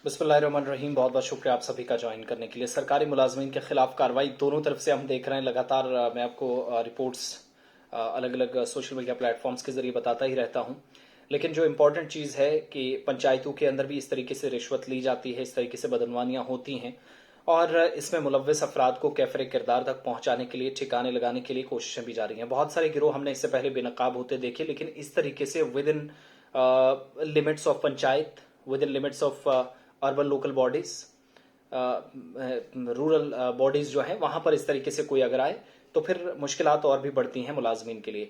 बिस्मिल्लाहिर्रहमानिर्रहीम। बहुत बहुत शुक्रिया आप सभी का ज्वाइन करने के लिए। सरकारी मुलाजमीन के खिलाफ कार्रवाई दोनों तरफ से हम देख रहे हैं लगातार। मैं आपको रिपोर्ट्स अलग अलग सोशल मीडिया प्लेटफॉर्म्स के जरिए बताता ही रहता हूं। लेकिन जो इम्पोर्टेंट चीज़ है कि पंचायतों के अंदर भी इस तरीके से रिश्वत ली जाती है, इस तरीके से बदनवानियां होती हैं और इसमें मुलव्वस अफराद को कैफरे किरदार तक पहुंचाने के लिए, ठिकाने लगाने के लिए कोशिशें भी जारी हैं। बहुत सारे गिरोह हमने इससे पहले बेनकाब होते देखे, लेकिन इस तरीके से with in limits of panchayat, with in limits of urban local bodies, rural bodies जो है वहां पर इस तरीके से कोई अगर आए तो फिर मुश्किलात और भी बढ़ती हैं मुलाजमीन के लिए।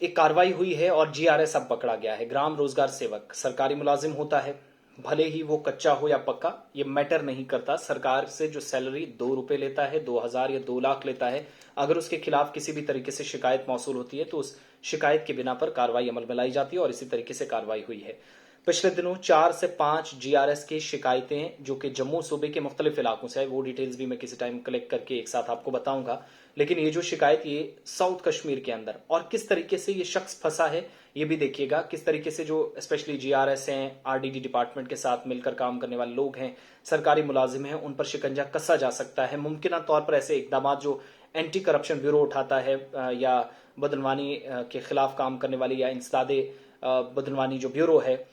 एक कार्रवाई हुई है और जीआरएस अब पकड़ा गया है। ग्राम रोजगार सेवक सरकारी मुलाजिम होता है, भले ही वो कच्चा हो या पक्का, ये मैटर नहीं करता। सरकार से जो सैलरी 2 रुपए लेता है, 2,000 या 2 लाख लेता है, अगर उसके खिलाफ किसी भी तरीके से शिकायत मौसूल होती है तो उस शिकायत के बिना पर कार्रवाई अमल में लाई जाती है और इसी तरीके से कार्रवाई हुई है। पिछले दिनों 4 से 5 जीआरएस की शिकायतें जो कि जम्मू सूबे के मुख्तलिफ इलाकों से है, वो डिटेल्स भी मैं किसी टाइम कलेक्ट करके एक साथ आपको बताऊंगा। लेकिन ये जो शिकायत ये साउथ कश्मीर के अंदर, और किस तरीके से ये शख्स फंसा है ये भी देखिएगा। किस तरीके से जो स्पेशली जीआरएस हैं, आरडीडी डिपार्टमेंट के साथ मिलकर काम करने वाले लोग हैं, सरकारी मुलाजिम हैं, उन पर शिकंजा कसा जा सकता है। मुमकिन तौर पर ऐसे इकदाम जो एंटी करप्शन ब्यूरो उठाता है या बदनवानी के खिलाफ काम करने वाली या इंसदादे बदनवानी जो ब्यूरो है,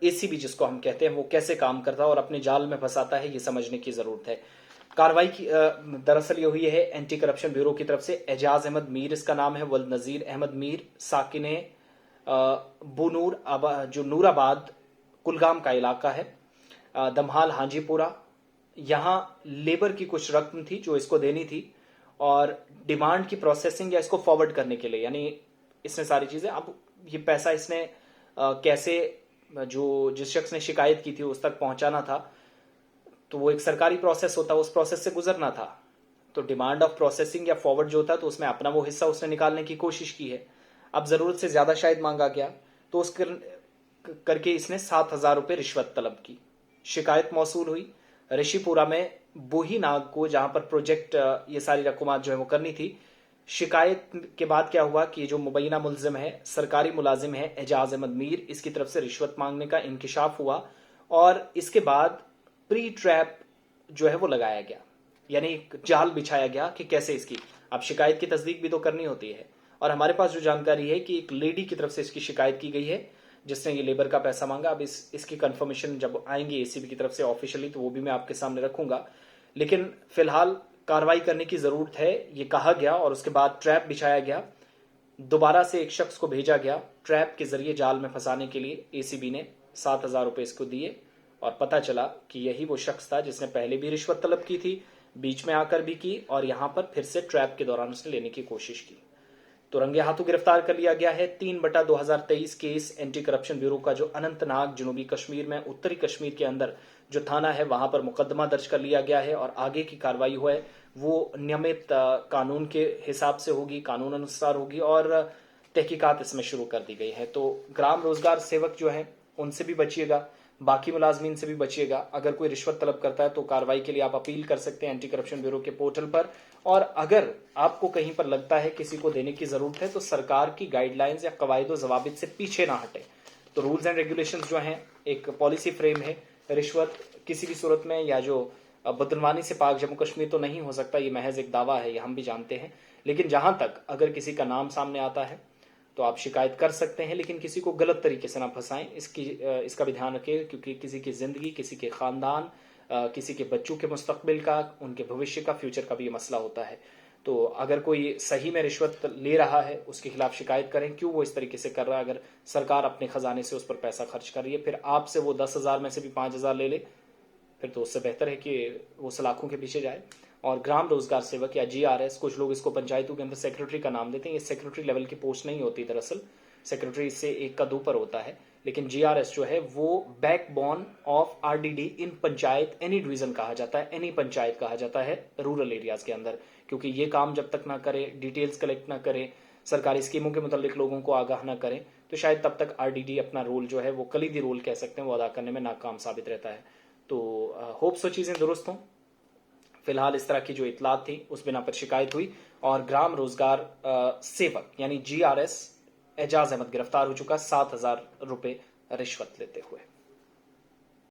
एसीबी जिसको हम कहते हैं, वो कैसे काम करता है और अपने जाल में फंसाता है, ये समझने की जरूरत है। कार्रवाई की दरअसल ये हुई है एंटी करप्शन ब्यूरो की तरफ से। एजाज अहमद मीर इसका नाम है, वल नजीर अहमद मीर, साकिने बुनूर जो नूराबाद कुलगाम का इलाका है, दमहाल हाजीपुरा। यहां लेबर की कुछ रकम थी जो इसको देनी थी और डिमांड की प्रोसेसिंग या इसको फॉरवर्ड करने के लिए, यानी इसने सारी चीजें, अब ये पैसा इसने कैसे जो जिस शख्स ने शिकायत की थी उस तक पहुंचाना था, तो वो एक सरकारी प्रोसेस होता है, उस प्रोसेस से गुजरना था। तो डिमांड ऑफ प्रोसेसिंग या फॉरवर्ड जो होता है तो उसमें अपना वो हिस्सा उसने निकालने की कोशिश की है। अब जरूरत से ज्यादा शायद मांगा गया तो उस करके इसने 7,000 रुपये रिश्वत तलब की। शिकायत मौसूल हुई ऋषिपुरा में बोही नाग को, जहां पर प्रोजेक्ट ये सारी रकूमात जो है वो करनी थी। शिकायत के बाद क्या हुआ कि जो मुबैना मुलजिम है, सरकारी मुलाजिम है एजाज अहमद मीर, इसकी तरफ से रिश्वत मांगने का इंकिशाफ हुआ और इसके बाद प्री ट्रैप जो है वो लगाया गया, यानी एक जाल बिछाया गया कि कैसे इसकी, अब शिकायत की तस्दीक भी तो करनी होती है। और हमारे पास जो जानकारी है कि एक लेडी की तरफ से इसकी शिकायत की गई है जिसने ये लेबर का पैसा मांगा। अब इसकी कंफर्मेशन जब आएंगी एसीबी की तरफ से ऑफिशियली तो वो भी मैं आपके सामने रखूंगा। लेकिन फिलहाल कार्रवाई करने की जरूरत है, ये कहा गया और उसके बाद ट्रैप बिछाया गया। दोबारा से एक शख्स को भेजा गया ट्रैप के जरिए जाल में फंसाने के लिए। एसीबी ने 7,000 रुपए इसको दिए और पता चला कि यही वो शख्स था जिसने पहले भी रिश्वत तलब की थी, बीच में आकर भी की और यहां पर फिर से ट्रैप के दौरान उसने लेने की कोशिश की। तो रंगे हाथों गिरफ्तार कर लिया गया है। 3/2023 केस एंटी करप्शन ब्यूरो का जो अनंतनाग जनूबी कश्मीर में, उत्तरी कश्मीर के अंदर जो थाना है वहां पर मुकदमा दर्ज कर लिया गया है और आगे की कार्रवाई हुआ है वो नियमित कानून के हिसाब से होगी, कानून अनुसार होगी और तहकीकात इसमें शुरू कर दी गई है। तो ग्राम रोजगार सेवक जो है उनसे भी बचिएगा, बाकी मुलाजमीन से भी बचिएगा। अगर कोई रिश्वत तलब करता है तो कार्रवाई के लिए आप अपील कर सकते हैं एंटी करप्शन ब्यूरो के पोर्टल पर। और अगर आपको कहीं पर लगता है किसी को देने की जरूरत है तो सरकार की गाइडलाइंस या कवायद जवाबित से पीछे ना हटे। तो रूल्स एंड रेगुलेशंस जो हैं, एक पॉलिसी फ्रेम है। रिश्वत किसी भी सूरत में या जो बदनवानी से पाक जम्मू कश्मीर तो नहीं हो सकता, ये महज एक दावा है, ये हम भी जानते हैं। लेकिन जहां तक अगर किसी का नाम सामने आता है तो आप शिकायत कर सकते हैं, लेकिन किसी को गलत तरीके से ना फंसाएं, इसका भी ध्यान रखें, क्योंकि किसी की जिंदगी, किसी के खानदान, किसी के बच्चों के मुस्तकबिल का, उनके भविष्य का, फ्यूचर का भी ये मसला होता है। तो अगर कोई सही में रिश्वत ले रहा है उसके खिलाफ शिकायत करें, क्यों वो इस तरीके से कर रहा है। अगर सरकार अपने खजाने से उस पर पैसा खर्च कर रही है, फिर आपसे वो 10,000 में से भी 5,000 ले ले, फिर तो उससे बेहतर है कि वो सलाखों के पीछे जाए। और ग्राम रोजगार सेवक या जीआरएस, कुछ लोग इसको पंचायतों के अंदर सेक्रेटरी का नाम देते हैं, ये सेक्रेटरी लेवल की पोस्ट नहीं होती दरअसल, सेक्रेटरी इससे एक कद ऊपर होता है। लेकिन जीआरएस जो है वो backbone of RDD in panchayat, any division कहा जाता है, एनी पंचायत कहा जाता है रूरल एरियाज के अंदर। क्योंकि ये काम जब तक ना करे, डिटेल्स कलेक्ट ना करे, सरकारी स्कीमों के मुतालिक लोगों को आगाह ना करें, तो शायद तब तक आरडीडी अपना रोल जो है वो कलीदी रोल कह सकते हैं वो अदा करने में नाकाम साबित रहता है। तो होप सो चीजें दुरुस्त हों। फिलहाल इस तरह की जो इतलात थी उस बिना पर शिकायत हुई और ग्राम रोजगार सेवक यानी जीआरएस एजाज अहमद गिरफ्तार हो चुका 7,000 रुपए रिश्वत लेते हुए।